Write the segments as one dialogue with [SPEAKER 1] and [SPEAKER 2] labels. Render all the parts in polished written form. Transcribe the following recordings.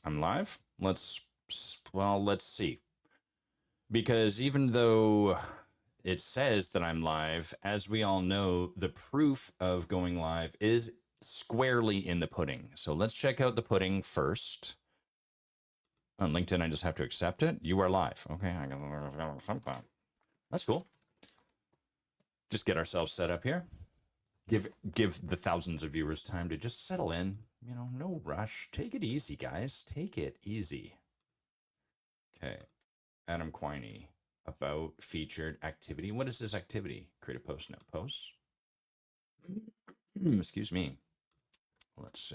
[SPEAKER 1] I'm live. Let's see. Because even though it says that I'm live, as we all know, the proof of going live is squarely in the pudding. So let's check out the pudding first. On LinkedIn, I just have to accept it. You are live. Okay, that's cool. Just get ourselves set up here. Give the thousands of viewers time to just settle in. You know, no rush. Take it easy, guys. Take it easy. Okay, Adam Quiney, about featured activity. What is this activity? Create a post, no posts. Excuse me. Let's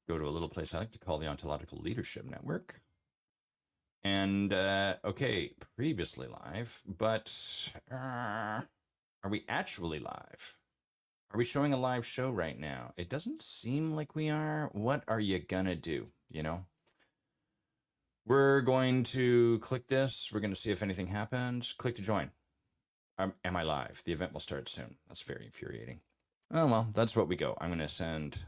[SPEAKER 1] go to a little place I like to call the Ontological Leadership Network. And okay, previously live, but are we actually live? Are we showing a live show right now? It doesn't seem like we are. What are you gonna do? You know? We're going to click this. We're going to see if anything happens. Click to join. Am I live? The event will start soon. That's very infuriating. Oh, well, that's what we go. I'm going to send.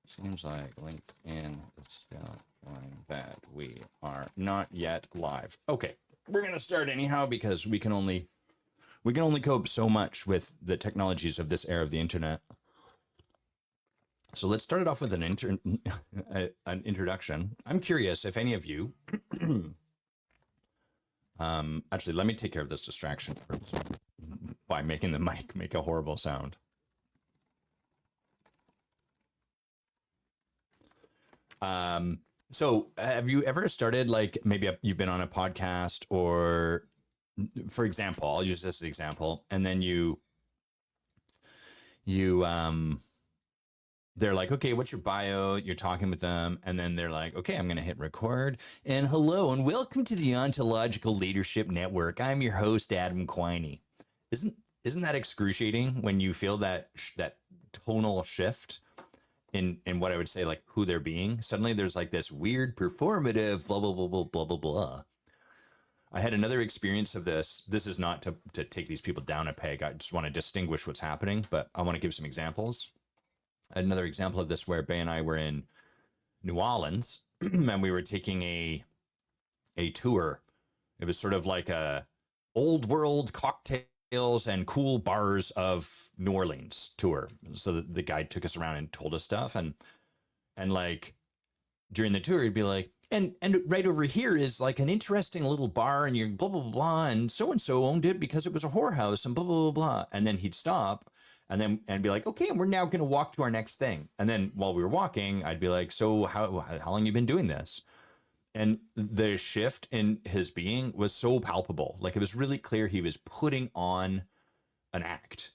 [SPEAKER 1] Seems like LinkedIn is telling that we are not yet live. Okay, we're going to start anyhow because we can only cope so much with the technologies of this era of the internet. So let's start it off with an introduction. I'm curious if any of you, actually, let me take care of this distraction first by making the mic make a horrible sound. So have you ever started, like, maybe you've been on a podcast, or for example, I'll use this as an example, and then they're like, okay, what's your bio? You're talking with them. And then they're like, okay, I'm going to hit record. And hello, and welcome to the Ontological Leadership Network. I'm your host, Adam Quiney. Isn't that excruciating when you feel that tonal shift in what I would say, like, who they're being? Suddenly there's like this weird performative blah, blah, blah, blah, blah, blah, blah. I had another experience of this. This is not to take these people down a peg. I just want to distinguish what's happening, but I want to give some examples. I had another example of this where Bay and I were in New Orleans and we were taking a tour. It was sort of like a old world cocktails and cool bars of New Orleans tour. So the guide took us around and told us stuff. And like during the tour, he'd be like, and right over here is like an interesting little bar, and you're blah, blah, blah, blah, and so owned it because it was a whorehouse and blah, blah, blah, blah. And then he'd stop and be like, okay, and we're now going to walk to our next thing. And then while we were walking, I'd be like, so how long you been doing this? And the shift in his being was so palpable. Like, it was really clear he was putting on an act.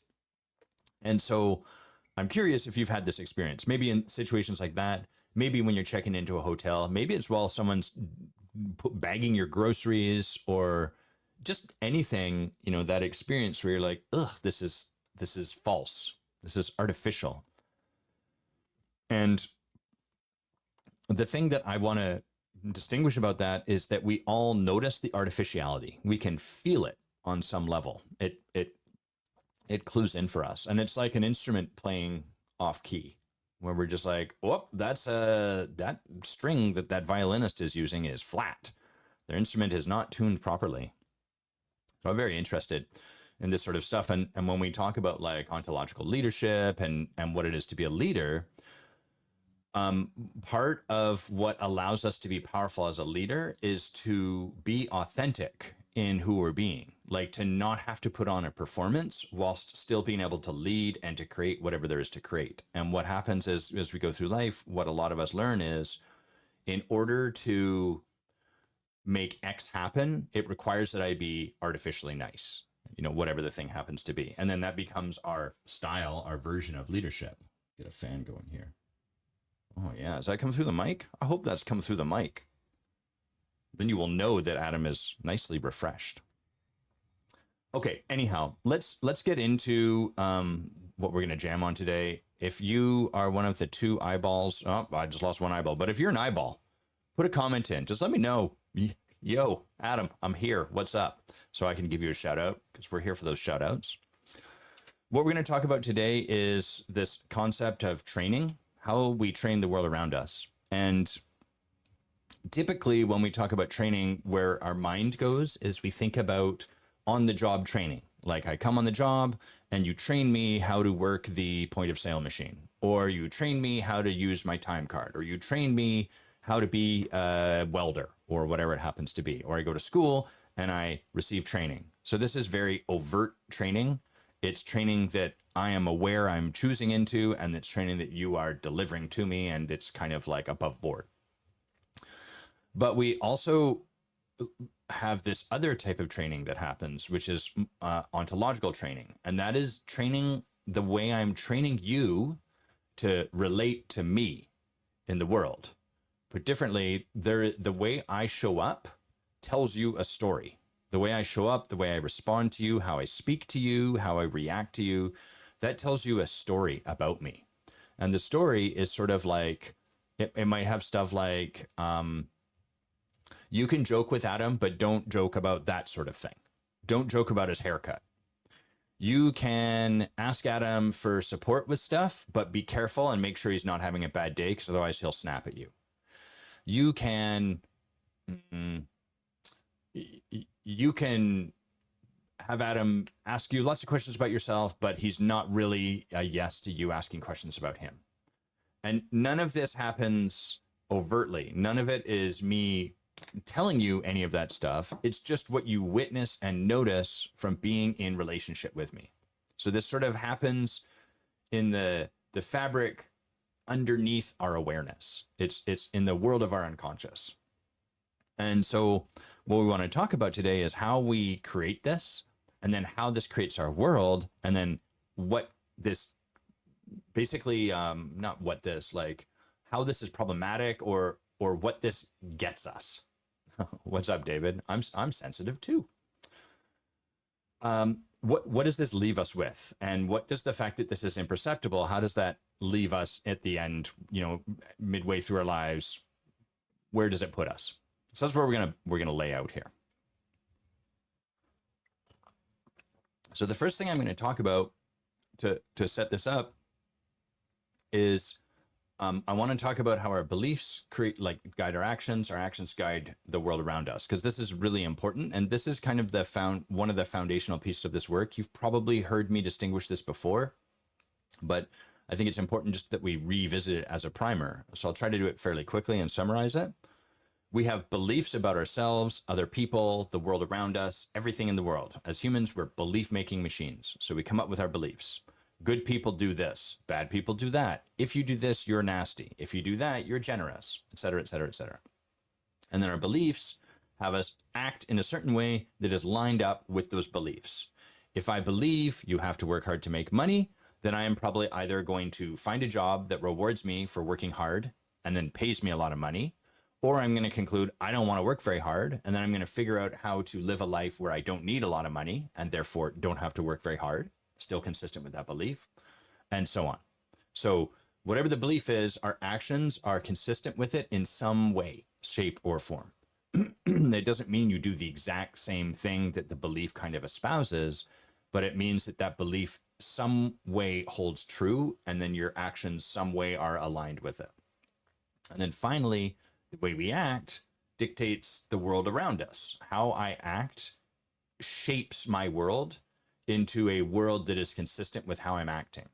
[SPEAKER 1] And so I'm curious if you've had this experience, maybe in situations like that, maybe when you're checking into a hotel, maybe it's while someone's bagging your groceries, or just anything, you know, that experience where you're like, ugh, this is false. This is artificial. And the thing that I want to distinguish about that is that we all notice the artificiality. We can feel it on some level. It clues in for us. And it's like an instrument playing off key, where we're just like, oh, that's that string that violinist is using is flat. Their instrument is not tuned properly. So I'm very interested in this sort of stuff. And when we talk about like ontological leadership and what it is to be a leader, part of what allows us to be powerful as a leader is to be authentic in who we're being, like to not have to put on a performance whilst still being able to lead and to create whatever there is to create. And what happens is, as we go through life, what a lot of us learn is, in order to make X happen, it requires that I be artificially nice, you know, whatever the thing happens to be. And then that becomes our style, our version of leadership. Get a fan going here. Oh yeah, is that coming through the mic? I hope that's coming through the mic. Then you will know that Adam is nicely refreshed. Okay, anyhow, let's get into what we're gonna jam on today. If you are one of the two eyeballs, oh, I just lost one eyeball, but if you're an eyeball, put a comment in. Just let me know. Yo, Adam, I'm here. What's up? So I can give you a shout out, because we're here for those shout outs. What we're going to talk about today is this concept of training, how we train the world around us. And typically when we talk about training, where our mind goes is we think about on the job training. Like I come on the job and you train me how to work the point of sale machine, or you train me how to use my time card, or you train me how to be a welder or whatever it happens to be, or I go to school and I receive training. So this is very overt training. It's training that I am aware I'm choosing into, and it's training that you are delivering to me, and it's kind of like above board. But we also have this other type of training that happens, which is ontological training. And that is training the way I'm training you to relate to me in the world. Put differently, the way I show up tells you a story. The way I show up, the way I respond to you, how I speak to you, how I react to you, that tells you a story about me. And the story is sort of like, it might have stuff like, you can joke with Adam, but don't joke about that sort of thing. Don't joke about his haircut. You can ask Adam for support with stuff, but be careful and make sure he's not having a bad day, because otherwise he'll snap at you. You can have Adam ask you lots of questions about yourself, but he's not really a yes to you asking questions about him. And none of this happens overtly. None of it is me telling you any of that stuff. It's just what you witness and notice from being in relationship with me. So this sort of happens in the fabric underneath our awareness. It's in the world of our unconscious. And so what we want to talk about today is how we create this, and then how this creates our world, and then what this basically, not what this, like how this is problematic, or what this gets us. What's up, David? I'm sensitive too. What does this leave us with? And what does the fact that this is imperceptible, how does that leave us at the end, midway through our lives? Where does it put us? So that's where we're gonna lay out here. So the first thing I'm going to talk about to set this up is I want to talk about how our beliefs guide our actions guide the world around us, because this is really important, and this is kind of one of the foundational pieces of this work. You've probably heard me distinguish this before, but I think it's important just that we revisit it as a primer. So I'll try to do it fairly quickly and summarize it. We have beliefs about ourselves, other people, the world around us, everything in the world. As humans, we're belief-making machines. So we come up with our beliefs. Good people do this. Bad people do that. If you do this, you're nasty. If you do that, you're generous, et cetera, et cetera, et cetera. And then our beliefs have us act in a certain way that is lined up with those beliefs. If I believe you have to work hard to make money, then I am probably either going to find a job that rewards me for working hard and then pays me a lot of money, or I'm going to conclude I don't want to work very hard, and then I'm going to figure out how to live a life where I don't need a lot of money and therefore don't have to work very hard, still consistent with that belief, and so on. So whatever the belief is, our actions are consistent with it in some way, shape, or form. It doesn't mean you do the exact same thing that the belief kind of espouses, but it means that belief some way holds true, and then your actions some way are aligned with it. And then finally, the way we act dictates the world around us. How I act shapes my world into a world that is consistent with how I'm acting.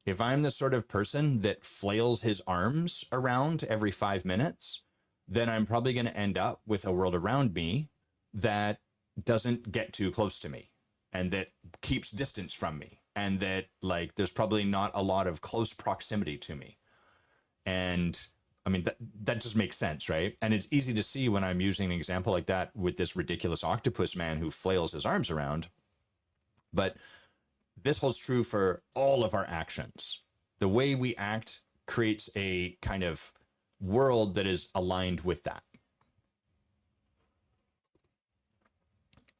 [SPEAKER 1] If I'm the sort of person that flails his arms around every 5 minutes, then I'm probably going to end up with a world around me that doesn't get too close to me, and that keeps distance from me, and that there's probably not a lot of close proximity to me. And I mean, that just makes sense, right? And it's easy to see when I'm using an example like that with this ridiculous octopus man who flails his arms around. But this holds true for all of our actions. The way we act creates a kind of world that is aligned with that.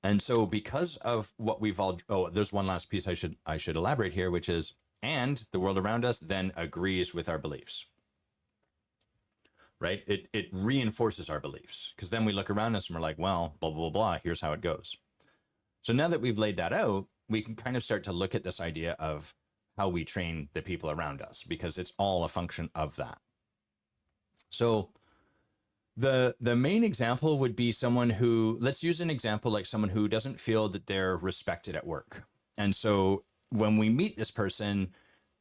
[SPEAKER 1] And so because of what we've all, there's one last piece I should elaborate here, which is, and the world around us then agrees with our beliefs. Right? It reinforces our beliefs, because then we look around us and we're like, well, blah, blah, blah, here's how it goes. So now that we've laid that out, we can kind of start to look at this idea of how we train the people around us, because it's all a function of that. So the main example would be someone who, let's use an example like someone who doesn't feel that they're respected at work. And so when we meet this person,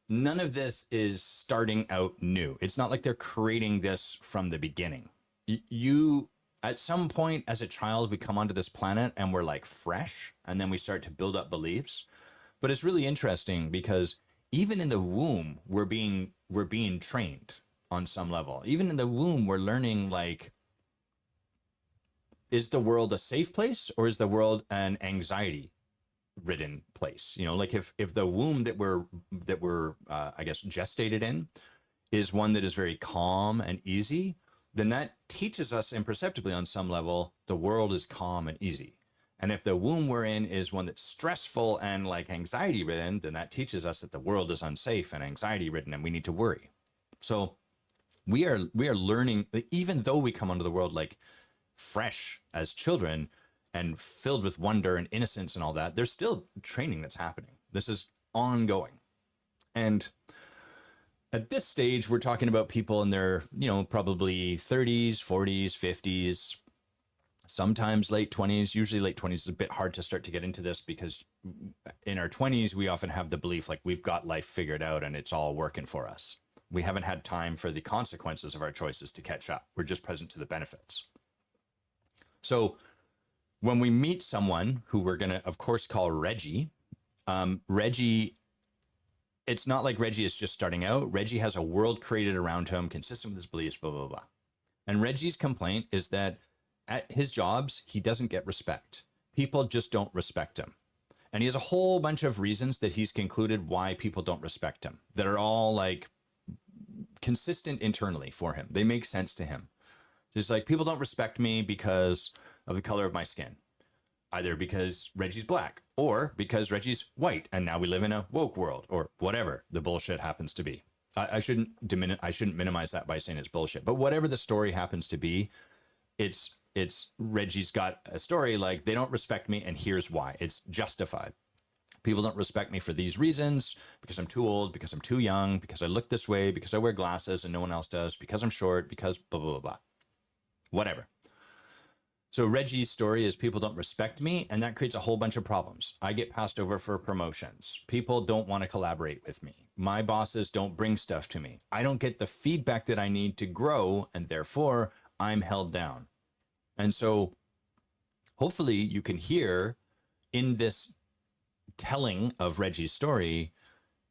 [SPEAKER 1] none of this is starting out new. It's not like they're creating this from the beginning. You, at some point as a child, we come onto this planet and we're like fresh, and then we start to build up beliefs. But it's really interesting because even in the womb, we're being trained on some level. Even in the womb, we're learning, like, is the world a safe place or is the world an anxiety ridden place? You know, like if the womb that we're I guess gestated in is one that is very calm and easy, then that teaches us imperceptibly on some level the world is calm and easy. And if the womb we're in is one that's stressful and like anxiety ridden, then that teaches us that the world is unsafe and anxiety ridden and we need to worry. So we are learning, even though we come onto the world like fresh as children and filled with wonder and innocence and all that, there's still training that's happening. This is ongoing. And at this stage, we're talking about people in their, probably 30s, 40s, 50s, sometimes late 20s. Usually late 20s is a bit hard to start to get into this because in our 20s, we often have the belief like we've got life figured out and it's all working for us. We haven't had time for the consequences of our choices to catch up. We're just present to the benefits. So when we meet someone who we're going to, of course, call Reggie, Reggie, it's not like Reggie is just starting out. Reggie has a world created around him consistent with his beliefs, blah, blah, blah. And Reggie's complaint is that at his jobs, he doesn't get respect. People just don't respect him. And he has a whole bunch of reasons that he's concluded why people don't respect him that are all like consistent internally for him. They make sense to him. Just like, people don't respect me because of the color of my skin, either because Reggie's black or because Reggie's white and now we live in a woke world or whatever the bullshit happens to be. I shouldn't minimize that by saying it's bullshit, but whatever the story happens to be, it's Reggie's got a story like, they don't respect me and here's why. It's justified. People don't respect me for these reasons, because I'm too old, because I'm too young, because I look this way, because I wear glasses and no one else does, because I'm short, because blah, blah, blah, blah. Whatever. So Reggie's story is people don't respect me, and that creates a whole bunch of problems. I get passed over for promotions. People don't want to collaborate with me. My bosses don't bring stuff to me. I don't get the feedback that I need to grow, and therefore I'm held down. And so hopefully you can hear in this telling of Reggie's story,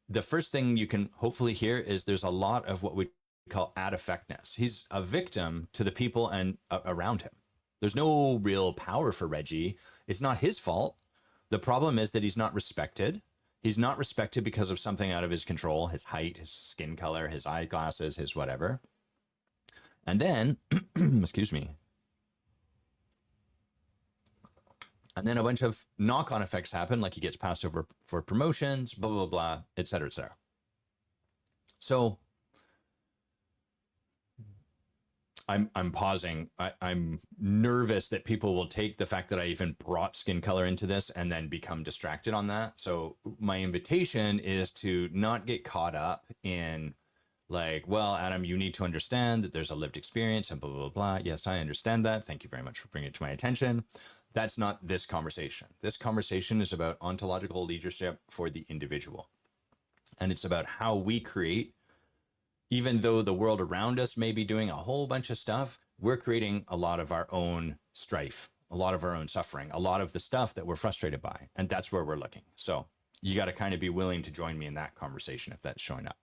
[SPEAKER 1] the first thing you can hopefully hear is there's a lot of what we call ad-effectness. He's a victim to the people and around him. There's no real power for Reggie. It's not his fault. The problem is that he's not respected. He's not respected because of something out of his control, his height, his skin color, his eyeglasses, his whatever. And then, excuse me. And then a bunch of knock-on effects happen, like he gets passed over for promotions, blah, blah, blah, et cetera, et cetera. So I'm pausing. I'm nervous that people will take the fact that I even brought skin color into this and then become distracted on that. So my invitation is to not get caught up in like, well, Adam, you need to understand that there's a lived experience and blah, blah, blah. Yes, I understand that. Thank you very much for bringing it to my attention. That's not this conversation. This conversation is about ontological leadership for the individual. And it's about how we create, even though the world around us may be doing a whole bunch of stuff, we're creating a lot of our own strife, a lot of our own suffering, a lot of the stuff that we're frustrated by. And that's where we're looking. So you got to kind of be willing to join me in that conversation if that's showing up.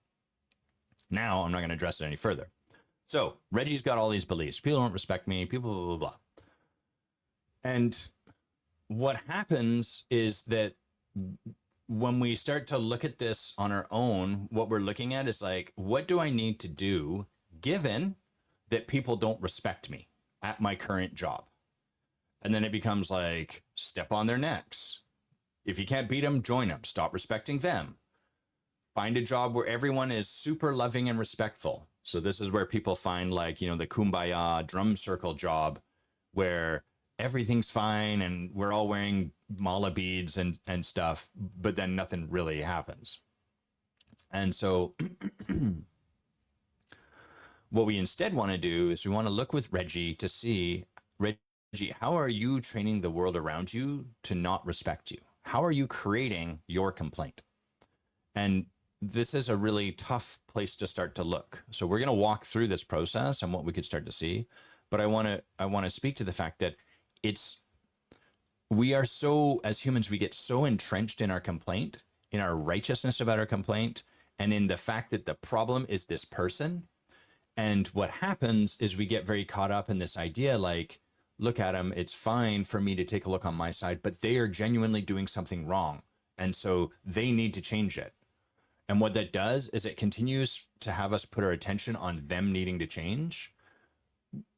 [SPEAKER 1] Now, I'm not going to address it any further. So Reggie's got all these beliefs. People don't respect me, people, blah, blah, blah. And what happens is that when we start to look at this on our own, what we're looking at is like, what do I need to do given that people don't respect me at my current job? And then it becomes like, step on their necks. If you can't beat them, join them. Stop respecting them. Find a job where everyone is super loving and respectful. So this is where people find like, the kumbaya drum circle job where everything's fine and we're all wearing mala beads and stuff, but then nothing really happens. And so What we instead want to do is we want to look with Reggie to see, Reggie, how are you training the world around you to not respect you? How are you creating your complaint? And this is a really tough place to start to look. So we're going to walk through this process and what we could start to see. But I want to speak to the fact that it's we are so, as humans, we get so entrenched in our complaint, in our righteousness about our complaint, and in the fact that the problem is this person. And what happens is we get very caught up in this idea like, look at them, it's fine for me to take a look on my side, but they are genuinely doing something wrong. And so they need to change it. And what that does is it continues to have us put our attention on them needing to change,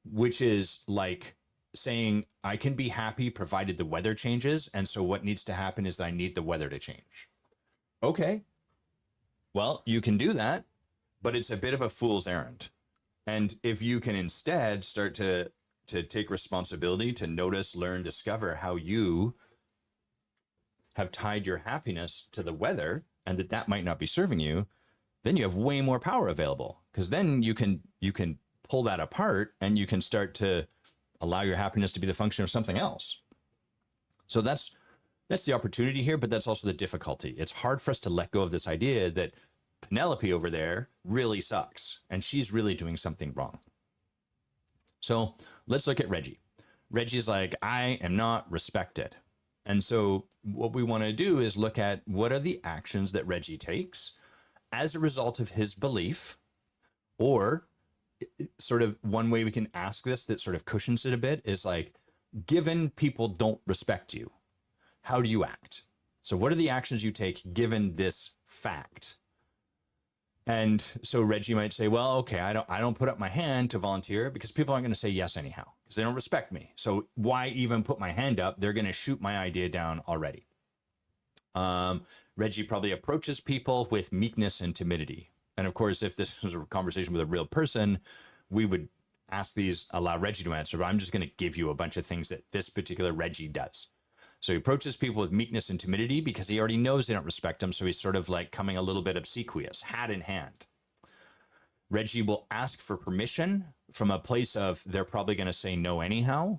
[SPEAKER 1] which is like saying, I can be happy provided the weather changes. And so what needs to happen is that I need the weather to change. Okay, well, you can do that, but it's a bit of a fool's errand. And if you can instead start to take responsibility, to notice, learn, discover how you have tied your happiness to the weather and that that might not be serving you, then you have way more power available, because then you can pull that apart and you can start to allow your happiness to be the function of something else. So that's the opportunity here, but that's also the difficulty. It's hard for us to let go of this idea that Penelope over there really sucks and she's really doing something wrong. So let's look at Reggie. Reggie's like, I am not respected. And so what we want to do is look at what are the actions that Reggie takes as a result of his belief, or sort of one way we can ask this that sort of cushions it a bit is like, given people don't respect you, how do you act? So what are the actions you take given this fact? And so Reggie might say, well, okay, I don't put up my hand to volunteer because people aren't going to say yes anyhow, because they don't respect me. So why even put my hand up? They're going to shoot my idea down already. Reggie probably approaches people with meekness and timidity. And of course, if this was a conversation with a real person, we would ask these, allow Reggie to answer, but I'm just going to give you a bunch of things that this particular Reggie does. So he approaches people with meekness and timidity because he already knows they don't respect him. So he's sort of like coming a little bit obsequious, hat in hand. Reggie will ask for permission from a place of they're probably going to say no anyhow,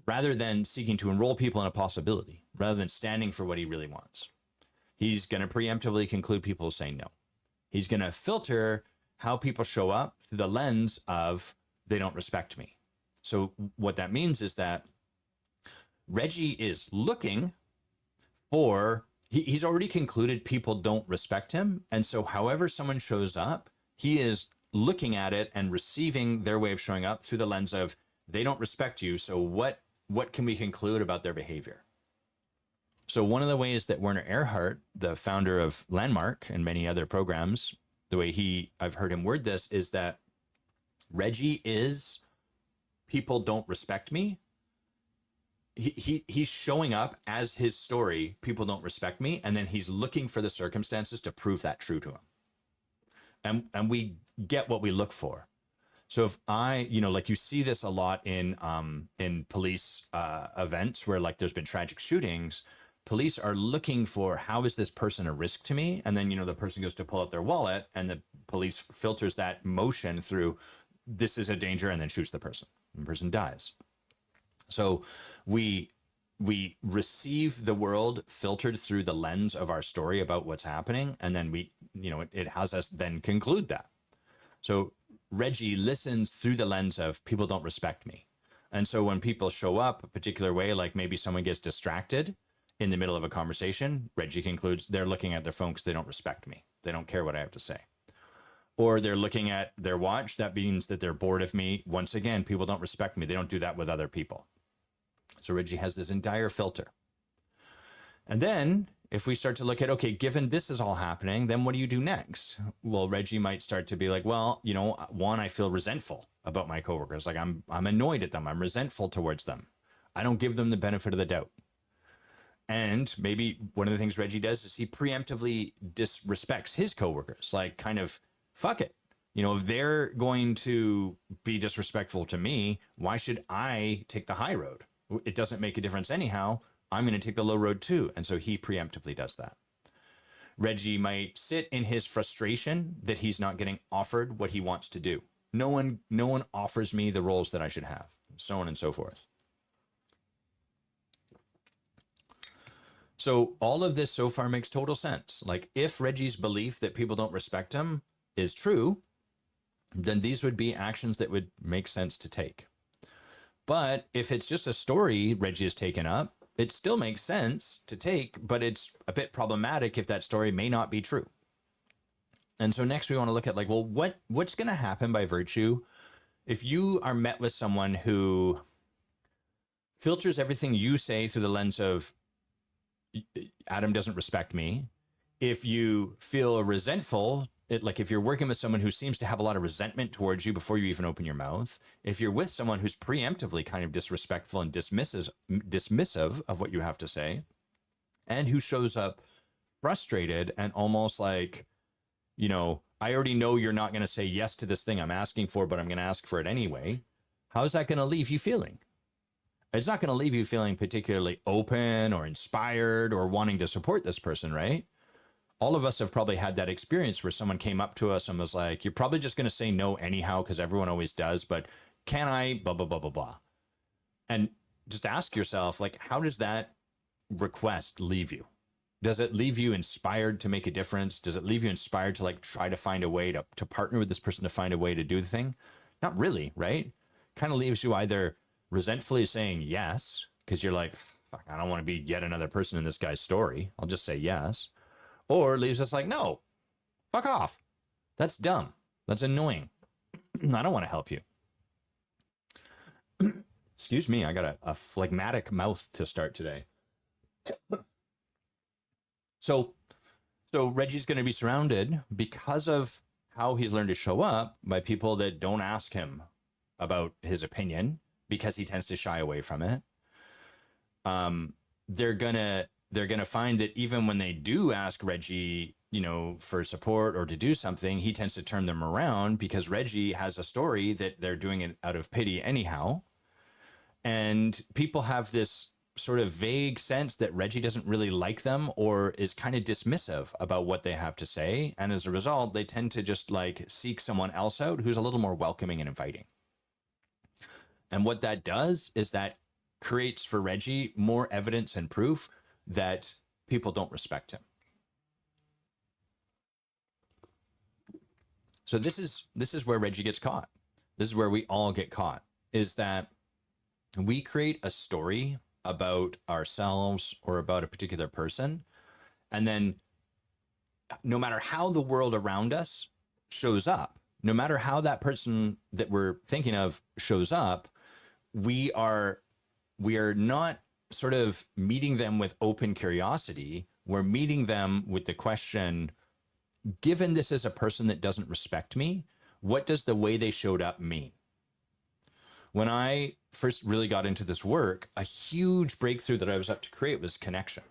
[SPEAKER 1] rather than seeking to enroll people in a possibility, rather than standing for what he really wants. He's going to preemptively conclude people say no. He's going to filter how people show up through the lens of they don't respect me. So what that means is that Reggie is looking for, he's already concluded people don't respect him. And so however someone shows up, he is looking at it and receiving their way of showing up through the lens of they don't respect you. So what can we conclude about their behavior? So one of the ways that Werner Erhard, the founder of Landmark and many other programs, the way I've heard him word this is that Reggie is people don't respect me. He's showing up as his story, people don't respect me, and then he's looking for the circumstances to prove that true to him. And we get what we look for. So if like you see this a lot in police events where like there's been tragic shootings, police are looking for how is this person a risk to me? And then, the person goes to pull out their wallet and the police filters that motion through this is a danger and then shoots the person. And the person dies. So we receive the world filtered through the lens of our story about what's happening. And then it has us then conclude that. So Reggie listens through the lens of people don't respect me. And so when people show up a particular way, like maybe someone gets distracted in the middle of a conversation, Reggie concludes they're looking at their phone because they don't respect me. They don't care what I have to say. Or they're looking at their watch. That means that they're bored of me. Once again, people don't respect me. They don't do that with other people. So Reggie has this entire filter. And then if we start to look at, okay, given this is all happening, then what do you do next? Well, Reggie might start to be like, well, one, I feel resentful about my coworkers. Like I'm annoyed at them. I'm resentful towards them. I don't give them the benefit of the doubt. And maybe one of the things Reggie does is he preemptively disrespects his coworkers, like kind of fuck it. If they're going to be disrespectful to me, why should I take the high road? It doesn't make a difference anyhow. I'm going to take the low road too. And so he preemptively does that. Reggie might sit in his frustration that he's not getting offered what he wants to do. No one offers me the roles that I should have, so on and so forth. So all of this so far makes total sense. Like if Reggie's belief that people don't respect him is true, then these would be actions that would make sense to take. But if it's just a story Reggie has taken up, it still makes sense to take, but it's a bit problematic if that story may not be true. And so next we want to look at like, well, what's going to happen by virtue if you are met with someone who filters everything you say through the lens of Adam doesn't respect me. If you feel resentful, like if you're working with someone who seems to have a lot of resentment towards you before you even open your mouth, if you're with someone who's preemptively kind of disrespectful and dismissive of what you have to say, and who shows up frustrated and almost like, you know, I already know you're not going to say yes to this thing I'm asking for, but I'm going to ask for it anyway. How's that going to leave you feeling? It's not going to leave you feeling particularly open or inspired or wanting to support this person, right? All of us have probably had that experience where someone came up to us and was like, you're probably just going to say no anyhow because everyone always does, but can I blah, blah, blah, blah, blah. And just ask yourself, like, how does that request leave you? Does it leave you inspired to make a difference? Does it leave you inspired to like try to find a way to partner with this person to find a way to do the thing? Not really, right? Kind of leaves you either resentfully saying yes, because you're like, fuck, I don't want to be yet another person in this guy's story. I'll just say yes. Or leaves us like, no, fuck off. That's dumb. That's annoying. I don't want to help you. Excuse me, I got a phlegmatic mouth to start today. So Reggie's going to be surrounded because of how he's learned to show up by people that don't ask him about his opinion because he tends to shy away from it. They're gonna find that even when they do ask Reggie, you know, for support or to do something, he tends to turn them around because Reggie has a story that they're doing it out of pity anyhow. And people have this sort of vague sense that Reggie doesn't really like them or is kind of dismissive about what they have to say. And as a result, they tend to just like seek someone else out who's a little more welcoming and inviting. And what that does is that creates for Reggie more evidence and proof that people don't respect him. So this is where Reggie gets caught. This is where we all get caught, is that we create a story about ourselves or about a particular person. And then no matter how the world around us shows up, no matter how that person that we're thinking of shows up, we are not sort of meeting them with open curiosity. We're meeting them with the question, given this is a person that doesn't respect me, what does the way they showed up mean? When I first really got into this work, a huge breakthrough that I was up to create was connection.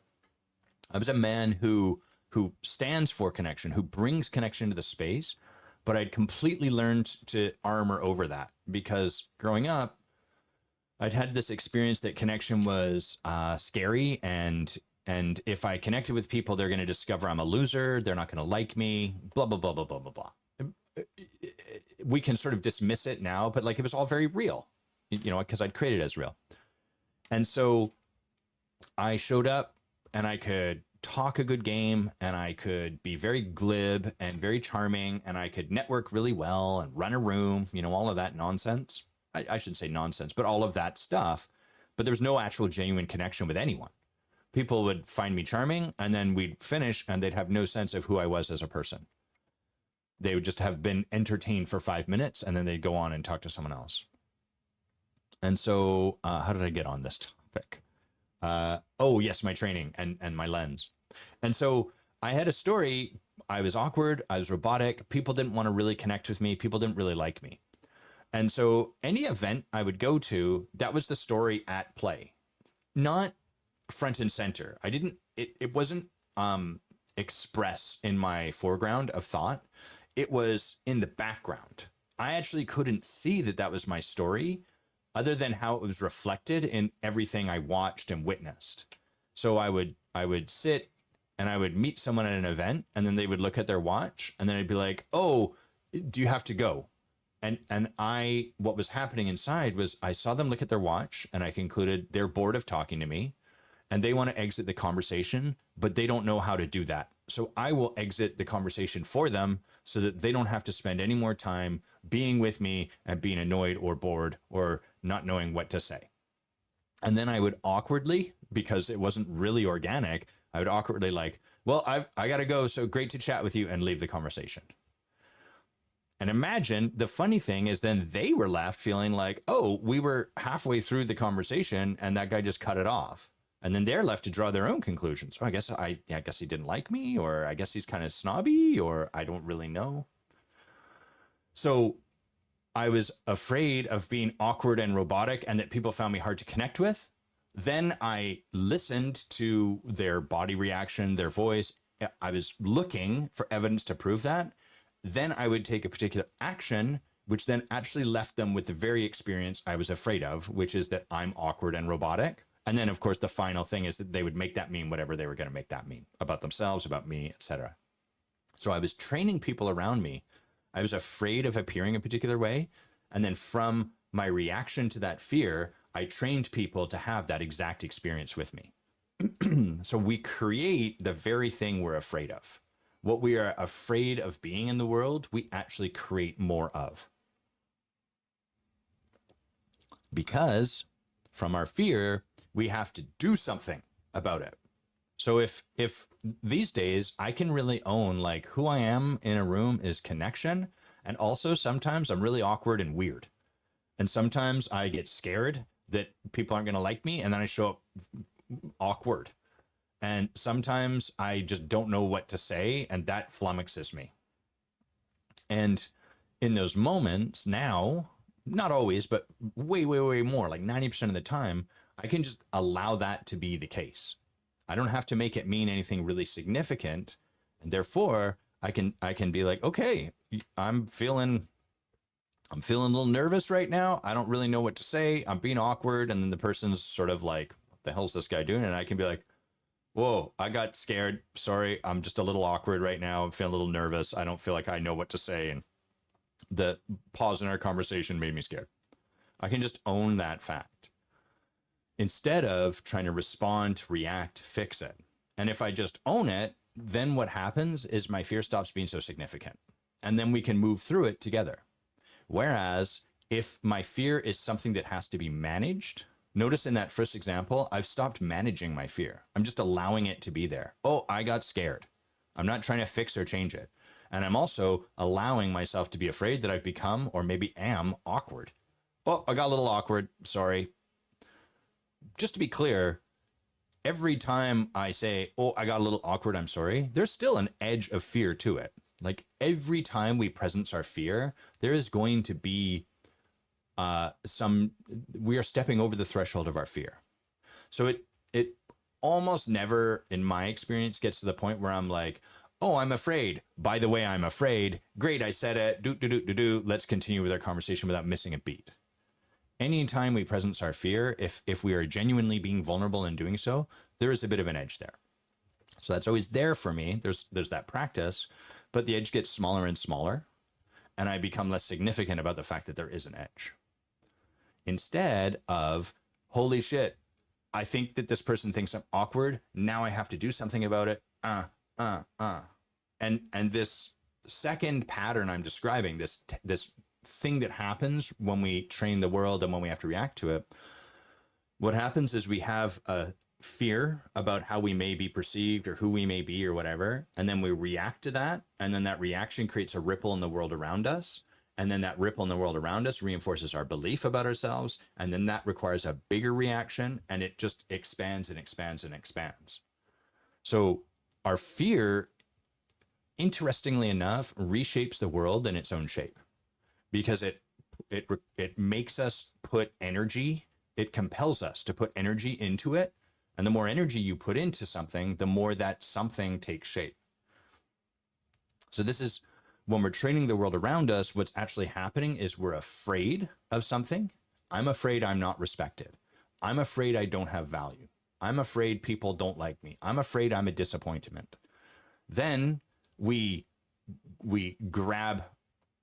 [SPEAKER 1] I was a man who stands for connection, who brings connection to the space, but I'd completely learned to armor over that because growing up, I'd had this experience that connection was scary, and if I connected with people, they're going to discover I'm a loser, they're not going to like me, blah, blah, blah, blah, blah, blah, blah. We can sort of dismiss it now, but like it was all very real, you know, because I'd created it as real. And so I showed up and I could talk a good game and I could be very glib and very charming and I could network really well and run a room, you know, all of that nonsense. I shouldn't say nonsense, but all of that stuff. But there was no actual genuine connection with anyone. People would find me charming and then we'd finish and they'd have no sense of who I was as a person. They would just have been entertained for 5 minutes and then they'd go on and talk to someone else. And so how did I get on this topic? Oh, yes, my training and my lens. And so I had a story. I was awkward. I was robotic. People didn't want to really connect with me. People didn't really like me. And so any event I would go to, that was the story at play, not front and center. It wasn't express in my foreground of thought. It was in the background. I actually couldn't see that that was my story other than how it was reflected in everything I watched and witnessed. So I would sit and I would meet someone at an event and then they would look at their watch and then I'd be like, oh, do you have to go? And what was happening inside was I saw them look at their watch and I concluded they're bored of talking to me and they want to exit the conversation, but they don't know how to do that. So I will exit the conversation for them so that they don't have to spend any more time being with me and being annoyed or bored or not knowing what to say. And then I would awkwardly, because it wasn't really organic, I would awkwardly like, well, I got to go. So great to chat with you, and leave the conversation. And imagine the funny thing is then they were left feeling like, oh, we were halfway through the conversation and that guy just cut it off. And then they're left to draw their own conclusions. Oh, I guess he didn't like me, or I guess he's kind of snobby, or I don't really know. So I was afraid of being awkward and robotic and that people found me hard to connect with. Then I listened to their body reaction, their voice. I was looking for evidence to prove that. Then I would take a particular action, which then actually left them with the very experience I was afraid of, which is that I'm awkward and robotic. And then, of course, the final thing is that they would make that mean whatever they were going to make that mean about themselves, about me, etc. So I was training people around me. I was afraid of appearing a particular way. And then from my reaction to that fear, I trained people to have that exact experience with me. So we create the very thing we're afraid of. What we are afraid of being in the world, we actually create more of. Because from our fear, we have to do something about it. So if these days I can really own like who I am in a room is connection. And also sometimes I'm really awkward and weird. And sometimes I get scared that people aren't going to like me. And then I show up awkward. And sometimes I just don't know what to say. And that flummoxes me. And in those moments now, not always, but way, way, way more, like 90% of the time, I can just allow that to be the case. I don't have to make it mean anything really significant. And therefore, I can be like, okay, I'm feeling a little nervous right now. I don't really know what to say. I'm being awkward. And then the person's sort of like, what the hell's this guy doing? And I can be like, whoa, I got scared. Sorry, I'm just a little awkward right now. I'm feeling a little nervous. I don't feel like I know what to say. And the pause in our conversation made me scared. I can just own that fact instead of trying to respond, react, fix it. And if I just own it, then what happens is my fear stops being so significant. And then we can move through it together. Whereas if my fear is something that has to be managed, notice in that first example, I've stopped managing my fear. I'm just allowing it to be there. Oh, I got scared. I'm not trying to fix or change it. And I'm also allowing myself to be afraid that I've become or maybe am awkward. Oh, I got a little awkward. Sorry. Just to be clear, every time I say, oh, I got a little awkward, I'm sorry, there's still an edge of fear to it. Like every time we presence our fear, there is going to be we are stepping over the threshold of our fear. So it almost never, in my experience, gets to the point where I'm like, oh, I'm afraid. By the way, I'm afraid. Great, I said it. Let's continue with our conversation without missing a beat. Anytime we presence our fear, if we are genuinely being vulnerable in doing so, there is a bit of an edge there. So that's always there for me. There's that practice, but the edge gets smaller and smaller, and I become less significant about the fact that there is an edge. Instead of, holy shit, I think that this person thinks I'm awkward. Now I have to do something about it. And this second pattern I'm describing, this thing that happens when we train the world and when we have to react to it, what happens is we have a fear about how we may be perceived or who we may be or whatever, and then we react to that, and then that reaction creates a ripple in the world around us, and then that ripple in the world around us reinforces our belief about ourselves, and then that requires a bigger reaction, and it just expands and expands and expands. So our fear, interestingly enough, reshapes the world in its own shape, because it makes us put energy, it compels us to put energy into it. And the more energy you put into something, the more that something takes shape. So this is when we're training the world around us, what's actually happening is we're afraid of something. I'm afraid I'm not respected. I'm afraid I don't have value. I'm afraid people don't like me. I'm afraid I'm a disappointment. Then we grab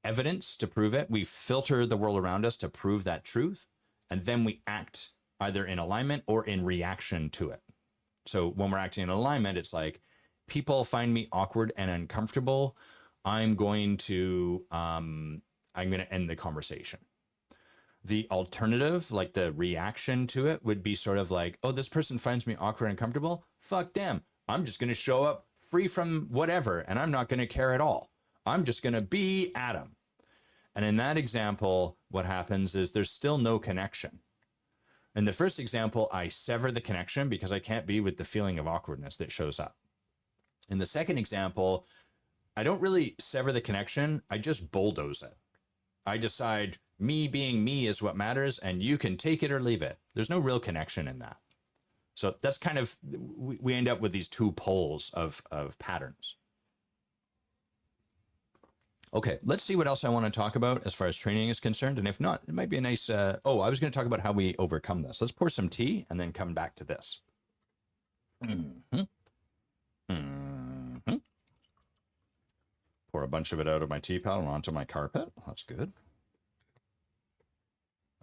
[SPEAKER 1] evidence to prove it. We filter the world around us to prove that truth. And then we act either in alignment or in reaction to it. So when we're acting in alignment, it's like, people find me awkward and uncomfortable. I'm going to end the conversation. The alternative, like the reaction to it, would be sort of like, oh, this person finds me awkward and uncomfortable. Fuck them. I'm just going to show up free from whatever, and I'm not going to care at all. I'm just going to be Adam. And in that example, what happens is there's still no connection. In the first example, I sever the connection because I can't be with the feeling of awkwardness that shows up. In the second example, I don't really sever the connection. I just bulldoze it. I decide me being me is what matters, and you can take it or leave it. There's no real connection in that. So that's kind of, we end up with these two poles of patterns. Okay, let's see what else I want to talk about as far as training is concerned. And if not, it might be a nice, I was going to talk about how we overcome this. Let's pour some tea and then come back to this. Mm-hmm. Mm-hmm. Pour a bunch of it out of my tea paddle onto my carpet. That's good.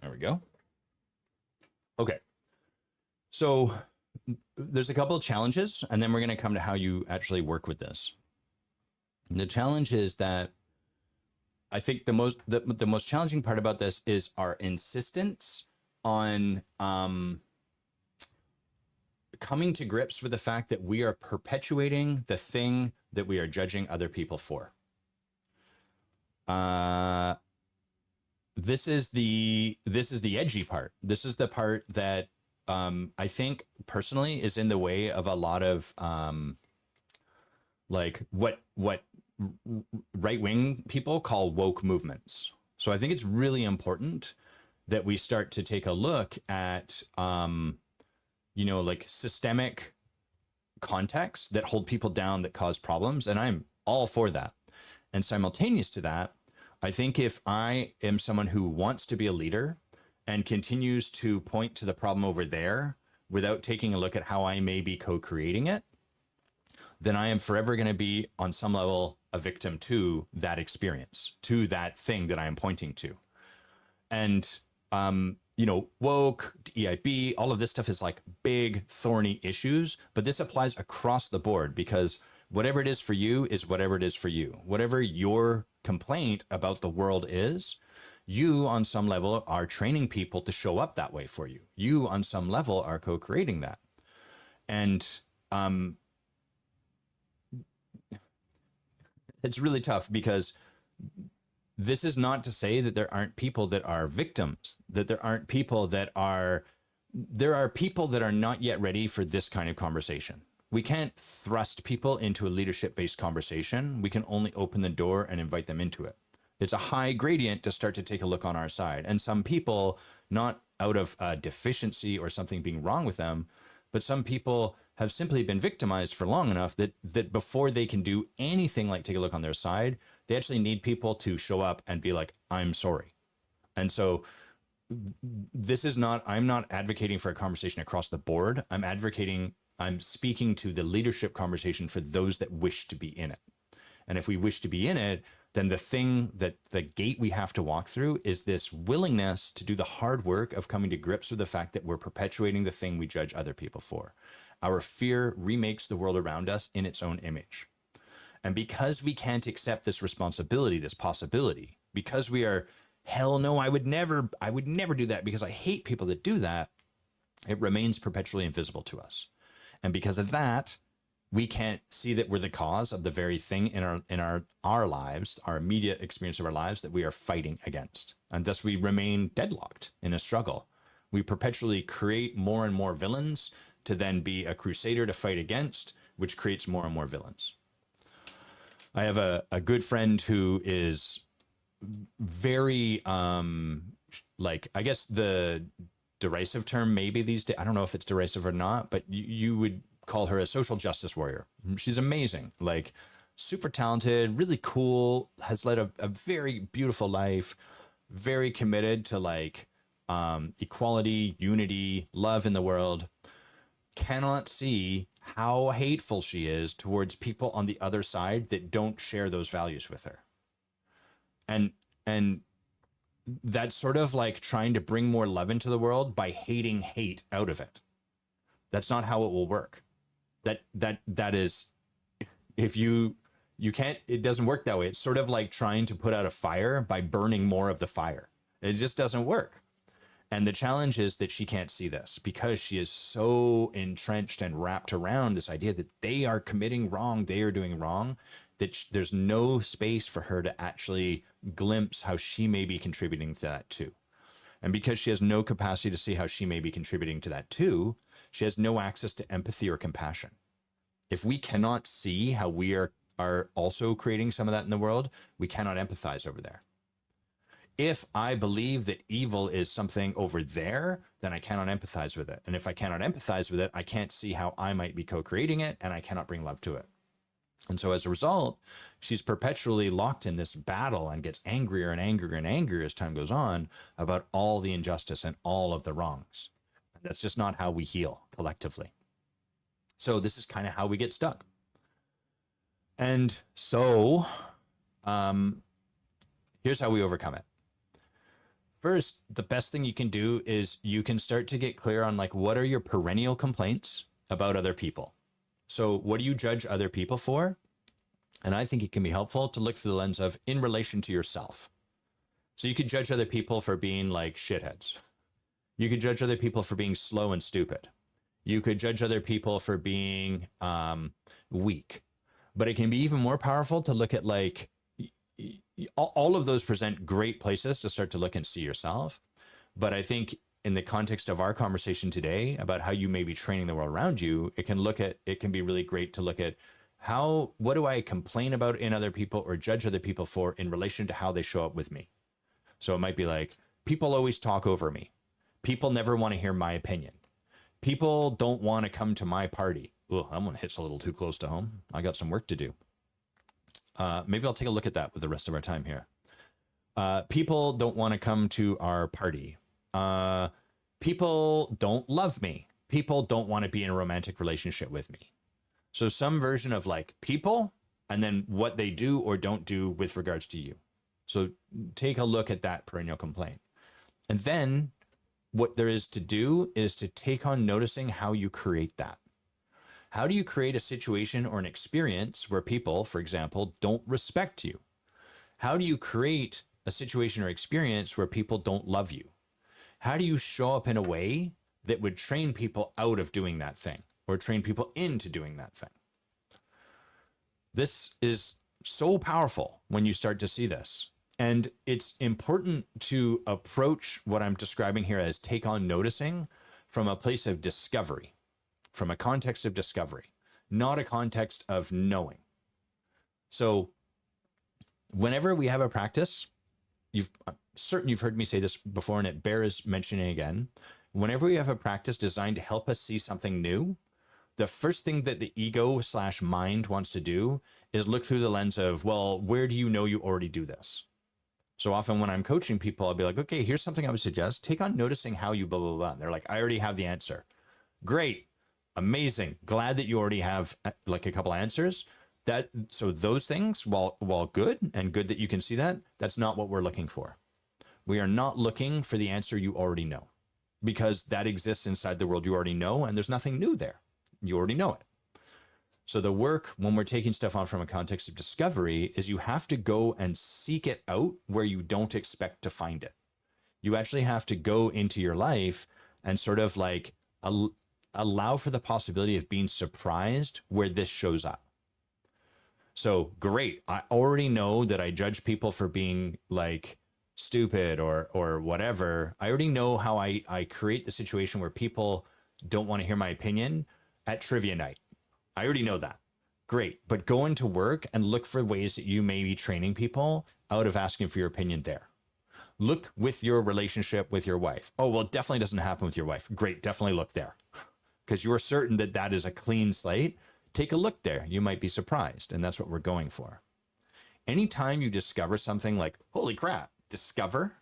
[SPEAKER 1] There we go. Okay. So there's a couple of challenges, and then we're going to come to how you actually work with this. The challenge is that I think the most challenging part about this is our insistence on coming to grips with the fact that we are perpetuating the thing that we are judging other people for. This is the edgy part. This is the part that I think personally is in the way of a lot of like what right-wing people call woke movements. So I think it's really important that we start to take a look at like systemic contexts that hold people down, that cause problems, and I'm all for that. And simultaneous to that, I think if I am someone who wants to be a leader and continues to point to the problem over there without taking a look at how I may be co-creating it, then I am forever going to be on some level a victim to that experience, to that thing that I am pointing to. And, woke, EIB, all of this stuff is like big, thorny issues, but this applies across the board because whatever it is for you is whatever it is for you. Whatever your complaint about the world is, you on some level are training people to show up that way for you. You on some level are co-creating that. And it's really tough because this is not to say that there aren't people that are victims, that there aren't people that are, there are people that are not yet ready for this kind of conversation. We can't thrust people into a leadership-based conversation. We can only open the door and invite them into it. It's a high gradient to start to take a look on our side. And some people, not out of deficiency or something being wrong with them, but some people have simply been victimized for long enough that before they can do anything like take a look on their side, they actually need people to show up and be like, I'm sorry. And so this is not, I'm not advocating for a conversation across the board. I'm speaking to the leadership conversation for those that wish to be in it. And if we wish to be in it, then the gate we have to walk through is this willingness to do the hard work of coming to grips with the fact that we're perpetuating the thing we judge other people for. Our fear remakes the world around us in its own image. And because we can't accept this responsibility, this possibility, because we are, hell no, I would never do that because I hate people that do that, it remains perpetually invisible to us. And because of that, we can't see that we're the cause of the very thing in our lives, our immediate experience of our lives that we are fighting against. And thus we remain deadlocked in a struggle. We perpetually create more and more villains to then be a crusader to fight against, which creates more and more villains. I have a good friend who is very, I guess the derisive term maybe these days, I don't know if it's derisive or not, but you would call her a social justice warrior. She's amazing, like super talented, really cool, has led a very beautiful life, very committed to like equality, unity, love in the world. Cannot see how hateful she is towards people on the other side that don't share those values with her. And And that's sort of like trying to bring more love into the world by hating hate out of it. That's not how it will work. That is, if you can't, it doesn't work that way. It's sort of like trying to put out a fire by burning more of the fire. It just doesn't work. And the challenge is that she can't see this because she is so entrenched and wrapped around this idea that they are committing wrong, they are doing wrong, that there's no space for her to actually glimpse how she may be contributing to that too. And because she has no capacity to see how she may be contributing to that too, she has no access to empathy or compassion. If we cannot see how we are also creating some of that in the world, we cannot empathize over there. If I believe that evil is something over there, then I cannot empathize with it. And if I cannot empathize with it, I can't see how I might be co-creating it, and I cannot bring love to it. And so as a result, she's perpetually locked in this battle and gets angrier and angrier and angrier as time goes on about all the injustice and all of the wrongs. And that's just not how we heal collectively. So this is kind of how we get stuck. And so here's how we overcome it. First, the best thing you can do is you can start to get clear on like, what are your perennial complaints about other people? So what do you judge other people for? And I think it can be helpful to look through the lens of in relation to yourself. So you could judge other people for being like shitheads. You could judge other people for being slow and stupid. You could judge other people for being weak. But it can be even more powerful to look at like, all of those present great places to start to look and see yourself. But I think in the context of our conversation today about how you may be training the world around you, it can be really great to look at what do I complain about in other people or judge other people for in relation to how they show up with me. So it might be like, people always talk over me. People never want to hear my opinion. People don't want to come to my party. Oh, that one hits a little too close to home. I got some work to do. Maybe I'll take a look at that with the rest of our time here. People don't want to come to our party. People don't love me. People don't want to be in a romantic relationship with me. So some version of like people and then what they do or don't do with regards to you. So take a look at that perennial complaint. And then what there is to do is to take on noticing how you create that. How do you create a situation or an experience where people, for example, don't respect you? How do you create a situation or experience where people don't love you? How do you show up in a way that would train people out of doing that thing or train people into doing that thing? This is so powerful when you start to see this. And it's important to approach what I'm describing here as take on noticing from a place of discovery, from a context of discovery, not a context of knowing. So whenever we have a practice, you've heard me say this before, and it bears mentioning again. Whenever we have a practice designed to help us see something new, the first thing that the ego/mind wants to do is look through the lens of, well, where do you know you already do this? So often when I'm coaching people, I'll be like, okay, here's something I would suggest. Take on noticing how you blah, blah, blah. And they're like, I already have the answer. Great. Amazing. Glad that you already have like a couple answers. So those things, while good and good that you can see that, that's not what we're looking for. We are not looking for the answer you already know, because that exists inside the world you already know, and there's nothing new there. You already know it. So the work when we're taking stuff on from a context of discovery is you have to go and seek it out where you don't expect to find it. You actually have to go into your life and sort of like allow for the possibility of being surprised where this shows up. So great, I already know that I judge people for being like stupid or whatever. I already know how I create the situation where people don't want to hear my opinion at trivia night. I already know that. Great, but go into work and look for ways that you may be training people out of asking for your opinion there. Look with your relationship with your wife. Oh, well, it definitely doesn't happen with your wife. Great, definitely look there. Because you are certain that that is a clean slate. Take a look there. You might be surprised. And that's what we're going for. Anytime you discover something like, holy crap, discover,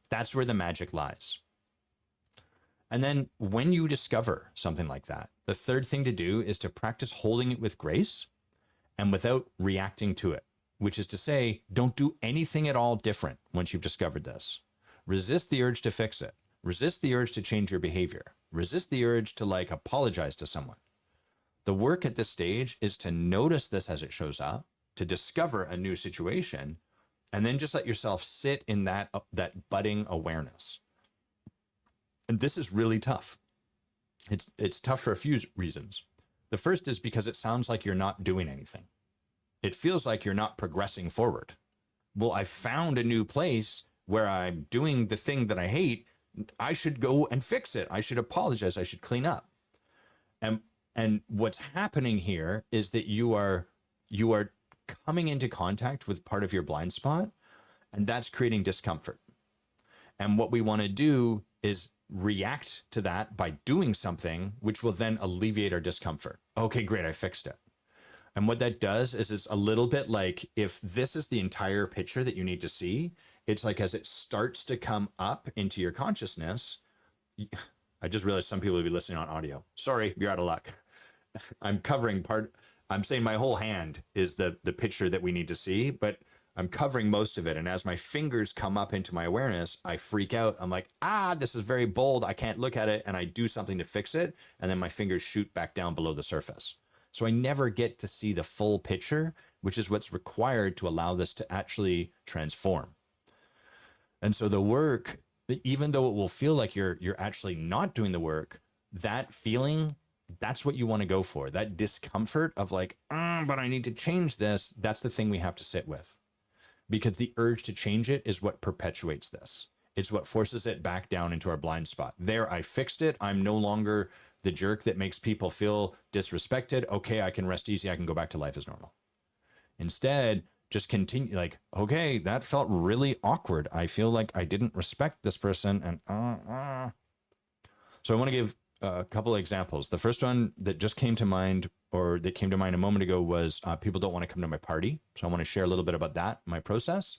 [SPEAKER 1] that's where the magic lies. And then when you discover something like that, the third thing to do is to practice holding it with grace and without reacting to it. which is to say, don't do anything at all different once you've discovered this. Resist the urge to fix it. Resist the urge to change your behavior. Resist the urge to like apologize to someone. The work at this stage is to notice this as it shows up, to discover a new situation, and then just let yourself sit in that budding awareness. And this is really tough. It's tough for a few reasons. The first is because it sounds like you're not doing anything. It feels like you're not progressing forward. Well, I found a new place where I'm doing the thing that I hate. I should go and fix it. I should apologize. I should clean up. And what's happening here is that you are coming into contact with part of your blind spot, and that's creating discomfort. And what we want to do is react to that by doing something which will then alleviate our discomfort. Okay, great, I fixed it. And what that does is it's a little bit like, if this is the entire picture that you need to see, it's like as it starts to come up into your consciousness, I just realized some people will be listening on audio. Sorry, you're out of luck. I'm covering part, I'm saying my whole hand is the picture that we need to see, but I'm covering most of it. And as my fingers come up into my awareness, I freak out. I'm like, this is very bold. I can't look at it. And I do something to fix it. And then my fingers shoot back down below the surface. So I never get to see the full picture, which is what's required to allow this to actually transform. And so the work, even though it will feel like you're actually not doing the work, that feeling, that's what you want to go for. That discomfort of like, but I need to change this. That's the thing we have to sit with. Because the urge to change it is what perpetuates this. It's what forces it back down into our blind spot. There, I fixed it. I'm no longer the jerk that makes people feel disrespected. Okay, I can rest easy. I can go back to life as normal. Instead, just continue like, okay, that felt really awkward. I feel like I didn't respect this person. And So I want to give a couple of examples. The first one that just came to mind, or that came to mind a moment ago, was people don't want to come to my party. So I want to share a little bit about that, my process.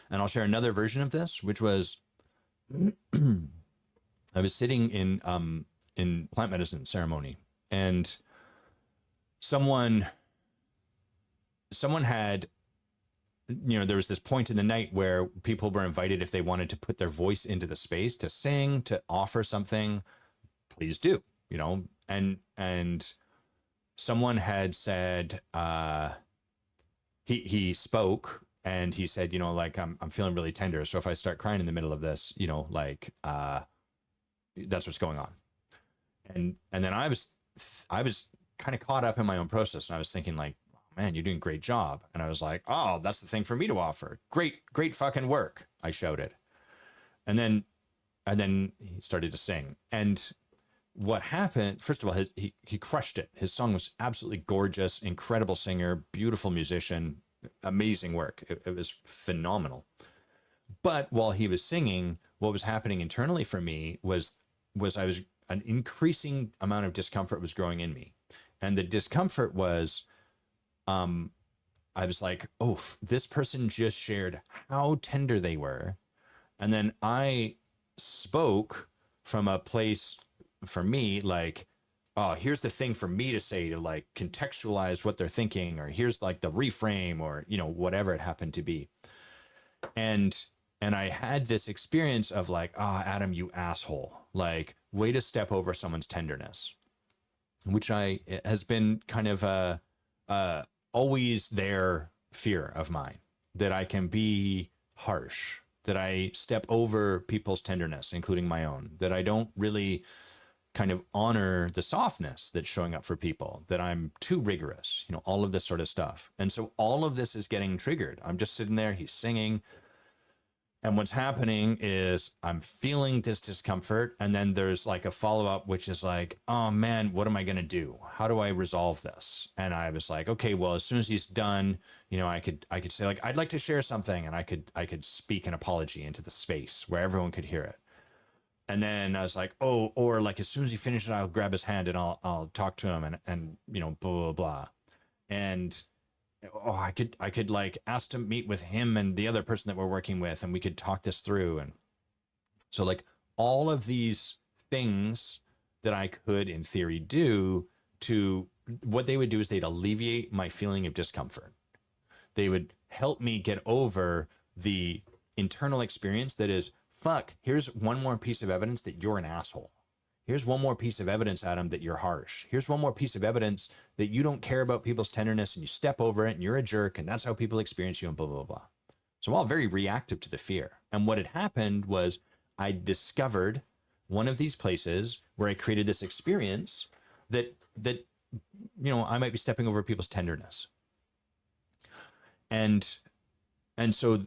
[SPEAKER 1] And I'll share another version of this, which was I was sitting in plant medicine ceremony, and someone had, there was this point in the night where people were invited, if they wanted to put their voice into the space, to sing, to offer something, please do, and someone had said, he spoke, and he said, like, I'm feeling really tender. So if I start crying in the middle of this, that's what's going on. And then I was kind of caught up in my own process, and I was thinking like, man, you're doing a great job. And I was like, oh, that's the thing for me to offer. Great fucking work, I shouted. And then he started to sing. And what happened, first of all, he crushed it. His song was absolutely gorgeous, incredible singer, beautiful musician, amazing work. It was phenomenal. But while he was singing, what was happening internally for me was an increasing amount of discomfort was growing in me. And the discomfort was, I was like, oh, this person just shared how tender they were. And then I spoke from a place for me, like, oh, here's the thing for me to say to like contextualize what they're thinking, or here's like the reframe, or, whatever it happened to be. And I had this experience of like, Adam, you asshole, like, way to step over someone's tenderness, which has been kind of a always there fear of mine, that I can be harsh, that I step over people's tenderness, including my own, that I don't really kind of honor the softness that's showing up for people, that I'm too rigorous, all of this sort of stuff. And so all of this is getting triggered. I'm just sitting there, he's singing. And what's happening is I'm feeling this discomfort. And then there's like a follow-up, which is like, oh man, what am I going to do? How do I resolve this? And I was like, okay, well, as soon as he's done, I could say like, I'd like to share something. And I could speak an apology into the space where everyone could hear it. And then I was like, oh, or like, as soon as he finishes, I'll grab his hand and I'll talk to him and blah, blah, blah. And I could like ask to meet with him and the other person that we're working with, and we could talk this through. And so like all of these things that I could in theory do, to what they would do is they'd alleviate my feeling of discomfort. They would help me get over the internal experience that is, fuck, here's one more piece of evidence that you're an asshole. Here's one more piece of evidence, Adam, that you're harsh. Here's one more piece of evidence that you don't care about people's tenderness and you step over it and you're a jerk and that's how people experience you and blah, blah, blah. So all very reactive to the fear. And what had happened was I discovered one of these places where I created this experience that I might be stepping over people's tenderness. And so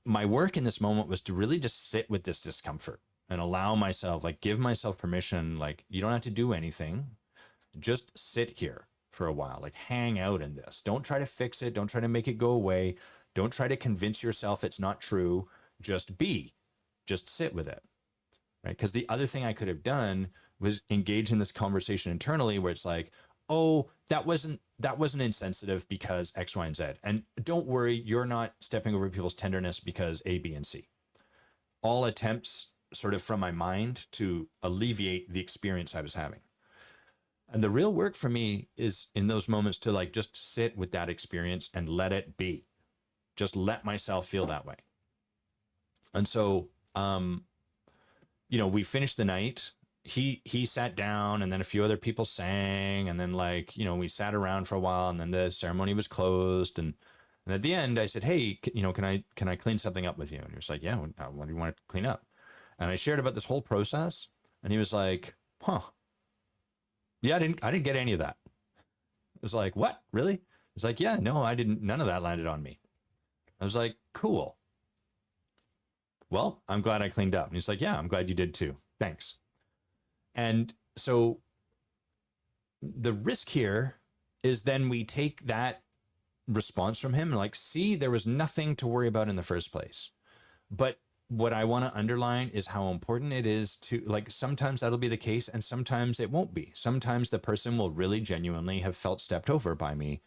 [SPEAKER 1] my work in this moment was to really just sit with this discomfort and allow myself, like, give myself permission, like, you don't have to do anything. Just sit here for a while, like, hang out in this. Don't try to fix it. Don't try to make it go away. Don't try to convince yourself it's not true. Just sit with it, right? Because the other thing I could have done was engage in this conversation internally where it's like, oh, that wasn't insensitive because X, Y, and Z. And don't worry, you're not stepping over people's tenderness because A, B, and C. All attempts sort of from my mind to alleviate the experience I was having. And the real work for me is in those moments to, like, just sit with that experience and let it be. Just let myself feel that way. And so, we finished the night. He sat down and then a few other people sang. And then, like, we sat around for a while and then the ceremony was closed. And at the end I said, hey, can I clean something up with you? And he was like, yeah, what do you want to clean up? And I shared about this whole process and he was like, huh. Yeah, I didn't get any of that. It was like, what? Really? It's like, yeah, no, I didn't. None of that landed on me. I was like, cool. Well, I'm glad I cleaned up. And he's like, yeah, I'm glad you did too. Thanks. And so the risk here is then we take that response from him and, like, see, there was nothing to worry about in the first place. But what I want to underline is how important it is to, like, sometimes that'll be the case and sometimes it won't be. Sometimes the person will really genuinely have felt stepped over by me.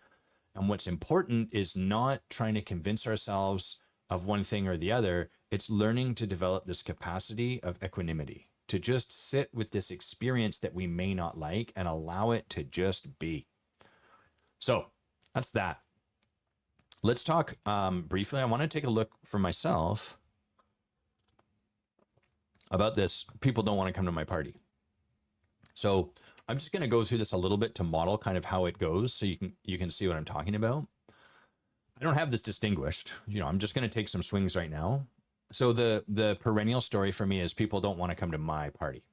[SPEAKER 1] And what's important is not trying to convince ourselves of one thing or the other. It's learning to develop this capacity of equanimity, to just sit with this experience that we may not like and allow it to just be. So that's that. Let's talk briefly. I want to take a look for myself about this. People don't want to come to my party. So I'm just going to go through this a little bit to model kind of how it goes so you can see what I'm talking about. I don't have this distinguished. I'm just going to take some swings right now. So the perennial story for me is people don't want to come to my party.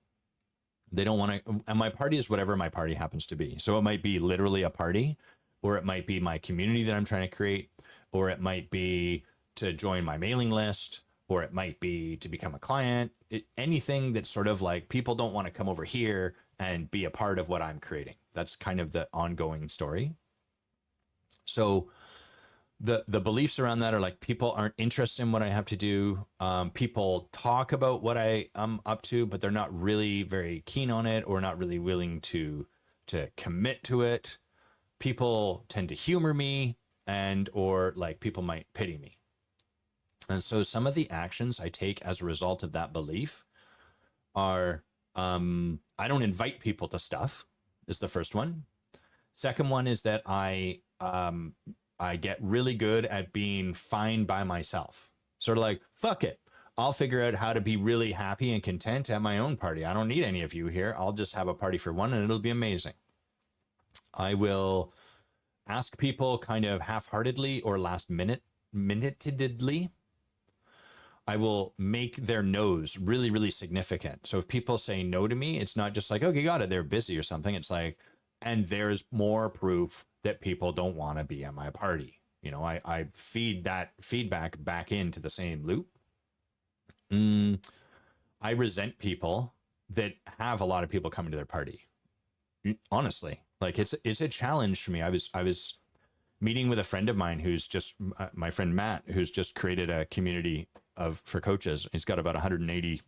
[SPEAKER 1] They don't want to, and my party is whatever my party happens to be. So it might be literally a party, or it might be my community that I'm trying to create, or it might be to join my mailing list, or it might be to become a client. Anything that's sort of like, people don't want to come over here and be a part of what I'm creating. That's kind of the ongoing story. So the beliefs around that are like, people aren't interested in what I have to do. People talk about what I am up to, but they're not really very keen on it or not really willing to commit to it. People tend to humor me or like people might pity me. And so some of the actions I take as a result of that belief are, I don't invite people to stuff is the first one. Second one is that I get really good at being fine by myself. Sort of like, fuck it. I'll figure out how to be really happy and content at my own party. I don't need any of you here. I'll just have a party for one and it'll be amazing. I will ask people kind of half-heartedly or minutedly. I will make their no's really, really significant. So if people say no to me, it's not just like, okay, got it, they're busy or something. It's like, and there's more proof that people don't want to be at my party. I feed that feedback back into the same loop. I resent people that have a lot of people coming to their party. Honestly, like it's a challenge for me. I was meeting with a friend of mine who's just my friend Matt, who's just created a community for coaches. He's got about 180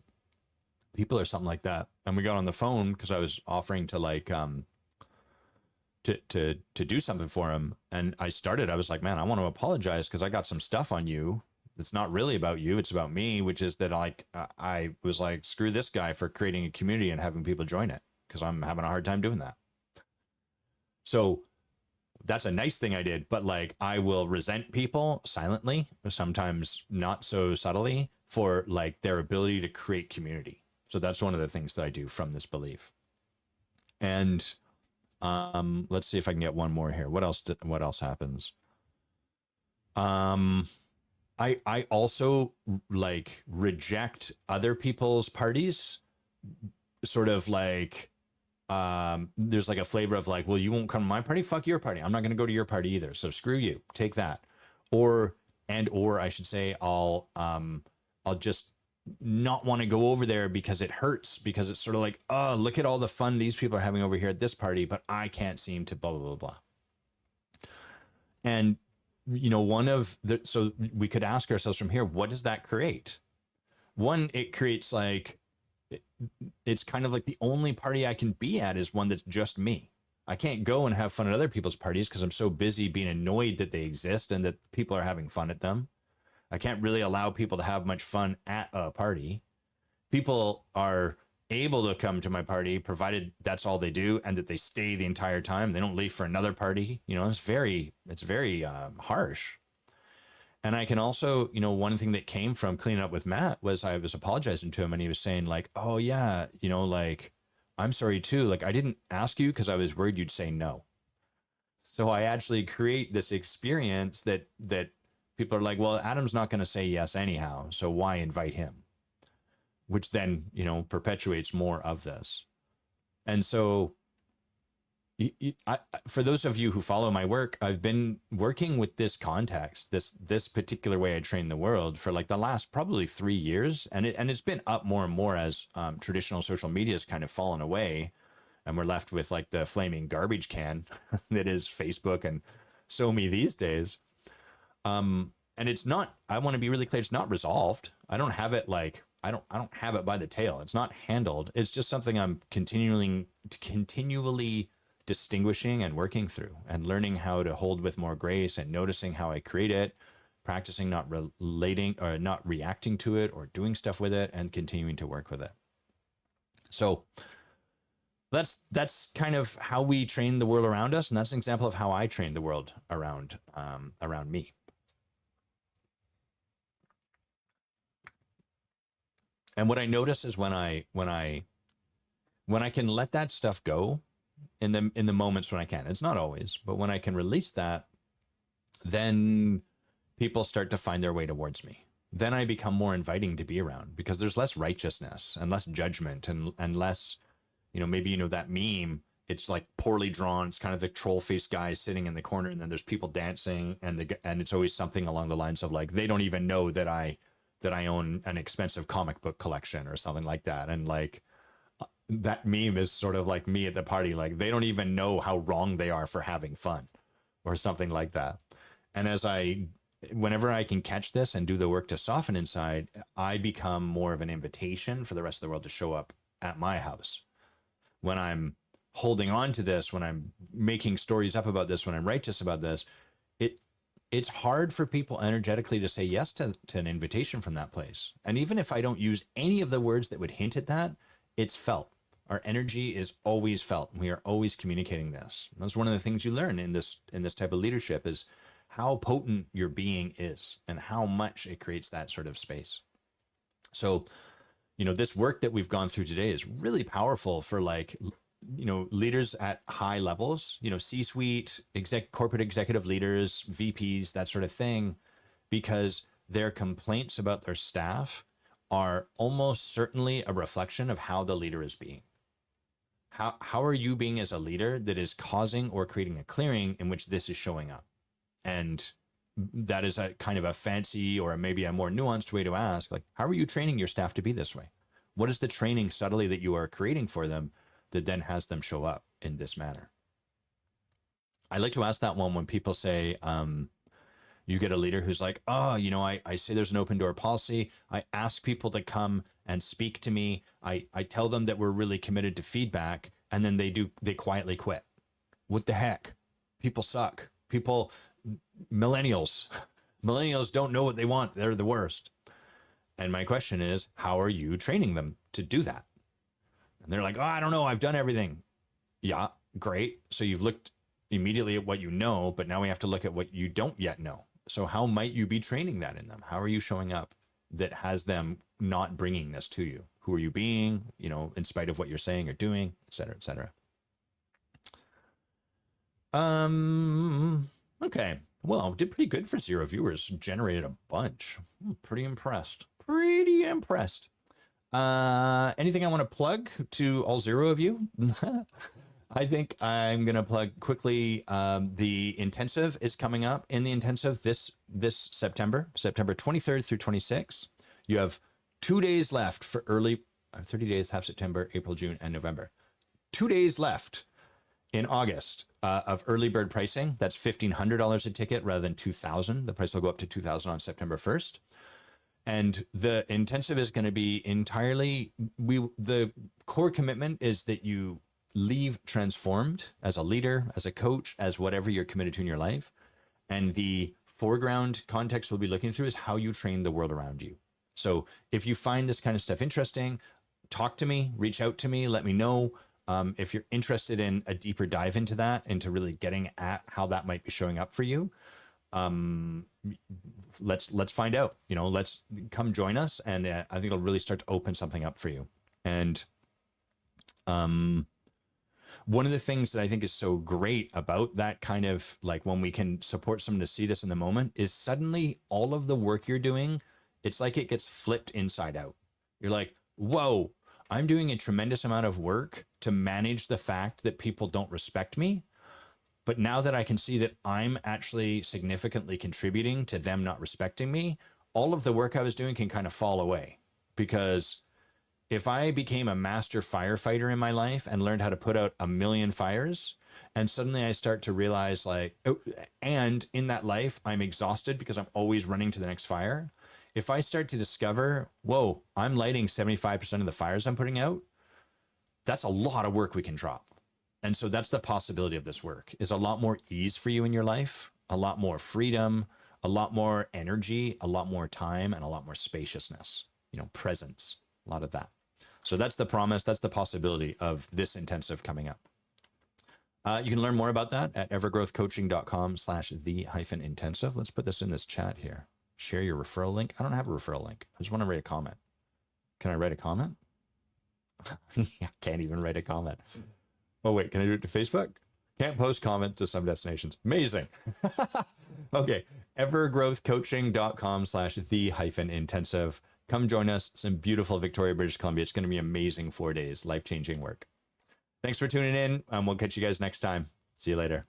[SPEAKER 1] people or something like that. And we got on the phone because I was offering to like to do something for him. And I was like, man, I want to apologize because I got some stuff on you. It's not really about you. It's about me, which is that like I was like, screw this guy for creating a community and having people join it because I'm having a hard time doing that. So that's a nice thing I did, but like I will resent people silently, sometimes not so subtly, for like their ability to create community. So that's one of the things that I do from this belief. And let's see if I can get one more here. What else happens? Um, I also like reject other people's parties, sort of like there's like a flavor of like, well, you won't come to my party, fuck your party, I'm not going to go to your party either, so screw you, take that. Or I should say, I'll just not want to go over there because it hurts, because it's sort of like, oh, look at all the fun these people are having over here at this party, but I can't seem to blah blah blah blah. And one of the, so we could ask ourselves from here, what does that create? One, it creates like, it's kind of like the only party I can be at is one that's just me. I can't go and have fun at other people's parties because I'm so busy being annoyed that they exist and that people are having fun at them. I can't really allow people to have much fun at a party. People are able to come to my party provided that's all they do and that they stay the entire time. They don't leave for another party. It's very harsh. And I can also, one thing that came from cleaning up with Matt was I was apologizing to him and he was saying like, oh yeah, like, I'm sorry too. Like, I didn't ask you because I was worried you'd say no. So I actually create this experience that people are like, well, Adam's not going to say yes anyhow, so why invite him? Which then, perpetuates more of this. And so for those of you who follow my work, I've been working with this context, this particular way I train the world for like the last probably 3 years, and it's been up more and more as traditional social media has kind of fallen away, and we're left with like the flaming garbage can that is Facebook and so me these days. And it's not. I want to be really clear. It's not resolved. I don't have it like I don't have it by the tail. It's not handled. It's just something I'm continually distinguishing and working through and learning how to hold with more grace and noticing how I create it, practicing not relating or not reacting to it or doing stuff with it, and continuing to work with it. So that's kind of how we train the world around us, and that's an example of how I train the world around me. And what I notice is when I can let that stuff go in the moments when I can, it's not always, but when I can release that, then people start to find their way towards me. Then I become more inviting to be around because there's less righteousness and less judgment and less, maybe that meme, it's like poorly drawn. It's kind of the troll face guy sitting in the corner, and then there's people dancing, and it's always something along the lines of like, they don't even know that I own an expensive comic book collection or something like that. And like, that meme is sort of like me at the party. Like, they don't even know how wrong they are for having fun or something like that. And whenever I can catch this and do the work to soften inside, I become more of an invitation for the rest of the world to show up at my house. When I'm holding on to this, when I'm making stories up about this, when I'm righteous about this, it's hard for people energetically to say yes to an invitation from that place. And even if I don't use any of the words that would hint at that, it's felt. Our energy is always felt. We are always communicating this. That's one of the things you learn in this type of leadership, is how potent your being is and how much it creates that sort of space. So, this work that we've gone through today is really powerful for like, leaders at high levels, C-suite, corporate executive leaders, VPs, that sort of thing, because their complaints about their staff are almost certainly a reflection of how the leader is being. How are you being as a leader that is causing or creating a clearing in which this is showing up? And that is a kind of a fancy or maybe a more nuanced way to ask, like, how are you training your staff to be this way? What is the training subtly that you are creating for them that then has them show up in this manner? I like to ask that one when people say, you get a leader who's like, oh, I say there's an open door policy. I ask people to come and speak to me. I tell them that we're really committed to feedback, and then they quietly quit. What the heck? People suck. Millennials don't know what they want. They're the worst. And my question is, how are you training them to do that? And they're like, oh, I don't know. I've done everything. Yeah, great. So you've looked immediately at what you know, but now we have to look at what you don't yet know. So how might you be training that in them? How are you showing up that has them not bringing this to you? Who are you being, in spite of what you're saying or doing, et cetera, et cetera. Okay. Well, did pretty good for 0 viewers. Generated a bunch. I'm pretty impressed. Pretty impressed. Anything I want to plug to all 0 of you? I think I'm going to plug quickly. The intensive is coming up. In the intensive this September 23rd through 26th. You have 2 days left for 30 days, half September, April, June, and November. 2 days left in August of early bird pricing. That's $1,500 a ticket rather than $2,000. The price will go up to $2,000 on September 1st. And the intensive is going to be entirely, the core commitment is that you leave transformed as a leader, as a coach, as whatever you're committed to in your life. And the foreground context we'll be looking through is how you train the world around you. So if you find this kind of stuff interesting, talk to me, reach out to me, let me know. If you're interested in a deeper dive into that, into really getting at how that might be showing up for you, let's find out. Let's come join us, and I think it'll really start to open something up for you. And one of the things that I think is so great about that kind of like when we can support someone to see this in the moment is suddenly all of the work you're doing, it's like it gets flipped inside out. You're like, whoa, I'm doing a tremendous amount of work to manage the fact that people don't respect me. But now that I can see that I'm actually significantly contributing to them not respecting me, all of the work I was doing can kind of fall away. Because if I became a master firefighter in my life and learned how to put out 1 million fires, and suddenly I start to realize and in that life, I'm exhausted because I'm always running to the next fire. If I start to discover, whoa, I'm lighting 75% of the fires I'm putting out, that's a lot of work we can drop. And so that's the possibility of this work, is a lot more ease for you in your life, a lot more freedom, a lot more energy, a lot more time, and a lot more spaciousness, presence, a lot of that. So that's the promise. That's the possibility of this intensive coming up. You can learn more about that at evergrowthcoaching.com/the-intensive. Let's put this in this chat here. Share your referral link. I don't have a referral link. I just want to write a comment. Can I write a comment? I can't even write a comment. Oh, wait, can I do it to Facebook? Can't post comments to some destinations. Amazing. Okay, evergrowthcoaching.com/the-intensive. Come join us. Some beautiful Victoria, British Columbia. It's going to be amazing 4 days, life-changing work. Thanks for tuning in, and we'll catch you guys next time. See you later.